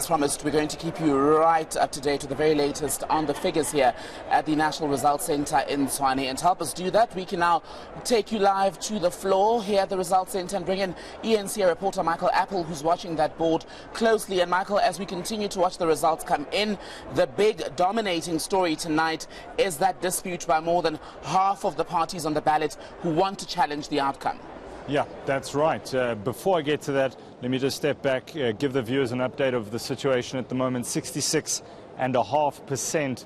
As promised, we're going to keep you right up to date with the very latest on the figures here at the National Results Centre in Tshwane. And to help us do that, we can now take you live to the floor here at the Results Centre and bring in eNCA reporter Michael Appel, who's watching that board closely. And Michael, as we continue to watch the results come in, the big dominating story tonight is that dispute by more than half of the parties on the ballot who want to challenge the outcome. Yeah, that's right. Before I get to that, let me just step back, give the viewers an update of the situation at the moment. 66.5%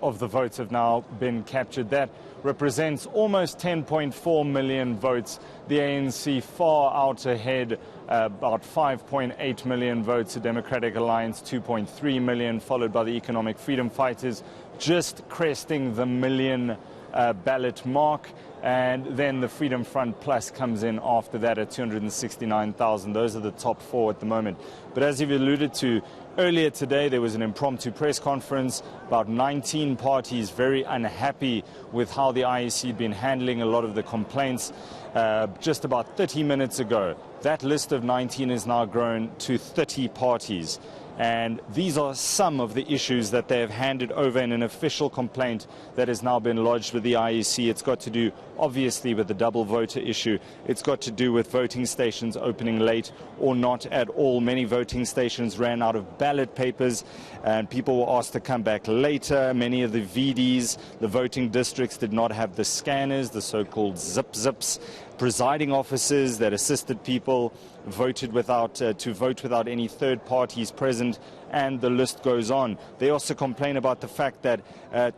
of the votes have now been captured. That represents almost 10.4 million votes. The ANC far out ahead, about 5.8 million votes. The Democratic Alliance 2.3 million, followed by the Economic Freedom Fighters, just cresting the million ballot mark. And then the Freedom Front Plus comes in after that at 269,000. Those are the top four at the moment. But as you've alluded to, earlier today there was an impromptu press conference. About 19 parties very unhappy with how the IEC had been handling a lot of the complaints. Just about 30 minutes ago, that list of 19 has now grown to 30 parties. And these are some of the issues that they have handed over in an official complaint that has now been lodged with the IEC. It's got to do, obviously, with the double voter issue. It's got to do with voting stations opening late or not at all. Many voting stations ran out of ballot papers and people were asked to come back later. Many of the VDs, the voting districts, did not have the scanners, the so-called zip-zips. Presiding officers that assisted people voted to vote without any third parties present, and the list goes on. They also complain about the fact that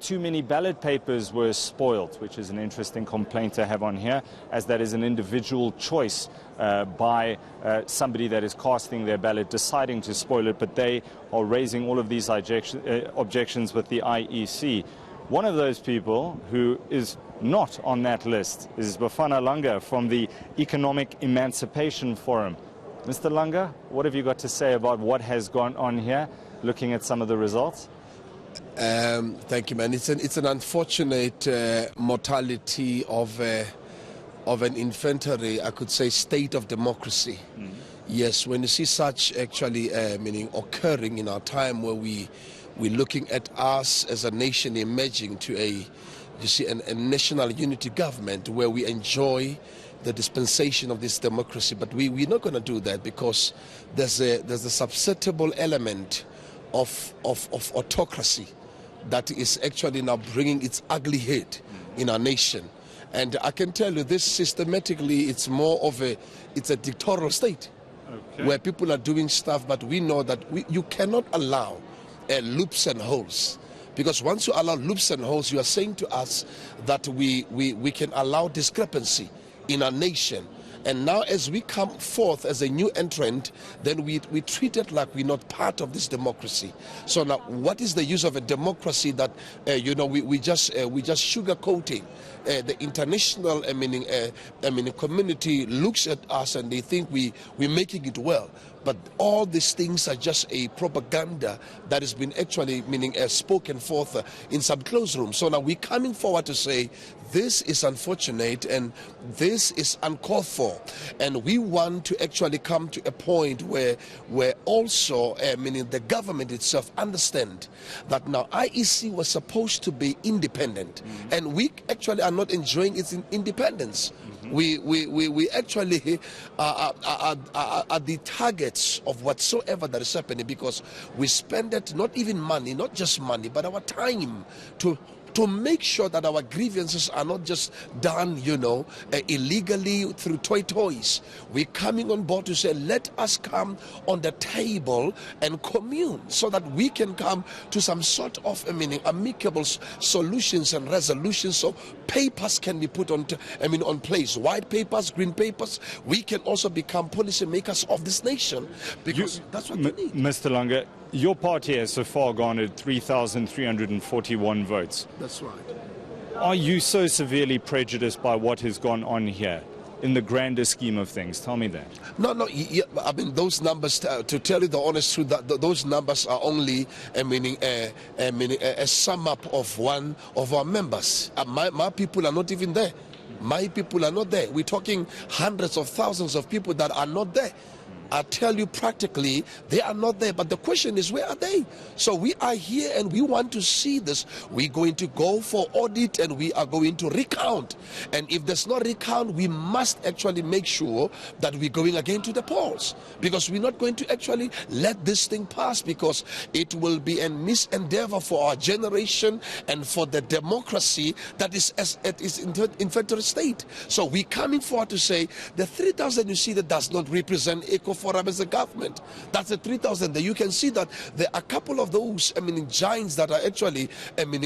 too many ballot papers were spoiled, which is an interesting complaint to have on here, as that is an individual choice by somebody that is casting their ballot, deciding to spoil it, but they are raising all of these objections with the IEC. One of those people who is not on that list is Bafana Langa from the Economic Emancipation Forum. Mr. Langa, what have you got to say about what has gone on here, looking at some of the results? Thank you, man. It's an unfortunate mortality of an infantry, I could say, state of democracy. Yes, when you see such actually meaning occurring in our time where we're looking at us as a nation emerging to a national unity government where we enjoy the dispensation of this democracy. But we're not going to do that because there's a susceptible element of autocracy that is actually now bringing its ugly head in our nation. And I can tell you this systematically, it's a dictatorial state. Okay. Where people are doing stuff, but we know that you cannot allow loops and holes. Because once you allow loops and holes, you are saying to us that we can allow discrepancy in our nation. And now as we come forth as a new entrant, then we treat it like we're not part of this democracy. So now what is the use of a democracy that, we just sugarcoating? The international community looks at us and they think we're making it well. But all these things are just a propaganda that has been actually spoken forth in some closed rooms. So now we're coming forward to say this is unfortunate and this is uncalled for. And we want to actually come to a point where also, the government itself understand that now IEC was supposed to be independent. And we actually are not enjoying its independence. We actually are the targets of whatsoever that is happening because we spend it, not even money, not just money, but our time to make sure that our grievances are not just done, illegally through toys. We're coming on board to say, let us come on the table and commune so that we can come to some sort of, amicable solutions and resolutions so papers can be put on place. White papers, green papers. We can also become policy makers of this nation because that's what we need. Mr. Langa, your party has so far garnered 3,341 votes. That's right. Are you so severely prejudiced by what has gone on here in the grander scheme of things? Tell me that. No. Those numbers, to tell you the honest truth, those numbers are only a sum up of one of our members. My people are not even there. My people are not there. We're talking hundreds of thousands of people that are not there. I tell you practically, they are not there. But the question is, where are they? So we are here and we want to see this. We're going to go for audit and we are going to recount. And if there's no recount, we must actually make sure that we're going again to the polls. Because we're not going to actually let this thing pass, because it will be a misendeavor for our generation and for the democracy that is at its infantry state. So we're coming forward to say the 3,000 you see that does not represent Eco Forum as a government. That's the 3,000 there. You can see that there are a couple of those, giants that are actually,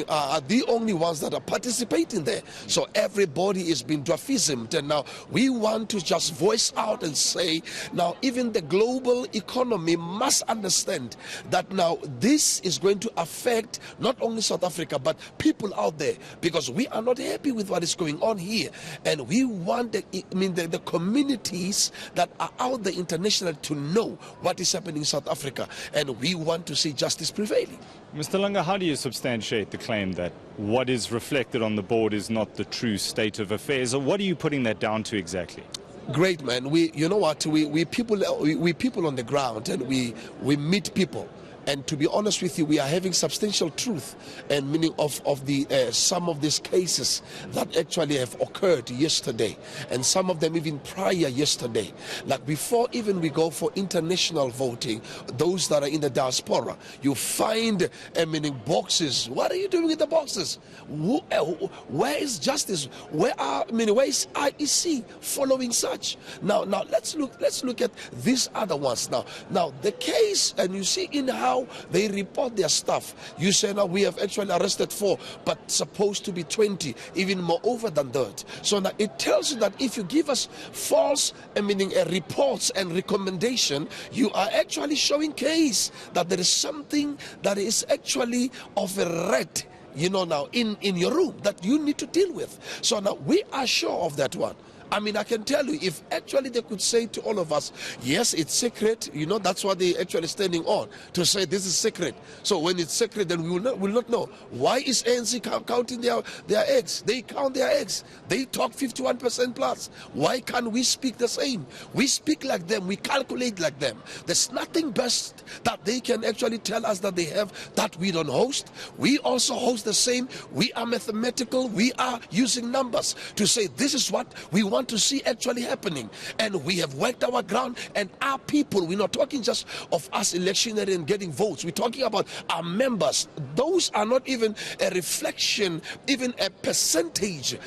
are the only ones that are participating there. So everybody is being dwarfismed, and now we want to just voice out and say, now even the global economy must understand that now this is going to affect not only South Africa but people out there, because we are not happy with what is going on here, and we want the communities that are out there internationally to know what is happening in South Africa, and we want to see justice prevailing. Mr. Langa, how do you substantiate the claim that what is reflected on the board is not the true state of affairs, or what are you putting that down to exactly? Great, man. You know what? We people on the ground, and we meet people. And to be honest with you, we are having substantial truth and meaning of the some of these cases that actually have occurred yesterday, and some of them even prior yesterday. Like before even we go for international voting, those that are in the diaspora, you find meaning boxes. What are you doing with the boxes? Where is justice? Where is IEC following such? Now let's look at these other ones now the case, and you see in how they report their stuff. You say now we have actually arrested 4, but supposed to be 20, even more over than that. So now it tells you that if you give us false reports and recommendation, you are actually showing case that there is something that is actually of a rat, now in your room that you need to deal with. So now we are sure of that one. I can tell you, if actually they could say to all of us, yes, it's secret, that's what they actually standing on, to say this is secret. So when it's secret, then we will not know. Why is ANC counting their eggs? They count their eggs. They talk 51% plus. Why can't we speak the same? We speak like them. We calculate like them. There's nothing best that they can actually tell us that they have that we don't host. We also host the same. We are mathematical. We are using numbers to say this is what we want to see actually happening, and we have worked our ground, and our people, we're not talking just of us electioneering and getting votes, we're talking about our members. Those are not even a reflection, even a percentage,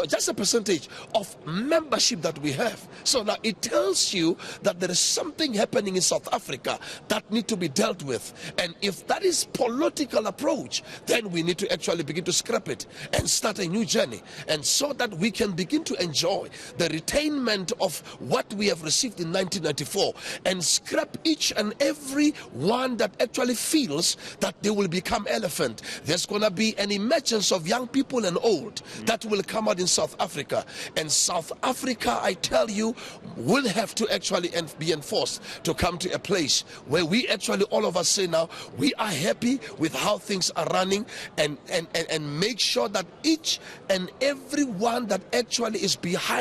just a percentage of membership that we have. So now it tells you that there is something happening in South Africa that need to be dealt with, and if that is political approach, then we need to actually begin to scrap it and start a new journey, and so that we can begin to enjoy the retainment of what we have received in 1994, and scrap each and every one that actually feels that they will become elephant. There's going to be an emergence of young people and old that will come out in South Africa, and South Africa, I tell you, will have to actually be enforced to come to a place where we actually, all of us say now, we are happy with how things are running, and make sure that each and every one that actually is behind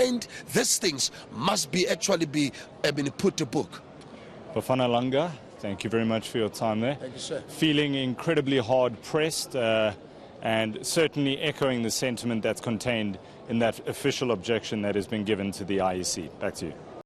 these things must be actually be put to book. Bafana Langa, thank you very much for your time there. Thank you, sir. Feeling incredibly hard pressed, and certainly echoing the sentiment that's contained in that official objection that has been given to the IEC. Back to you.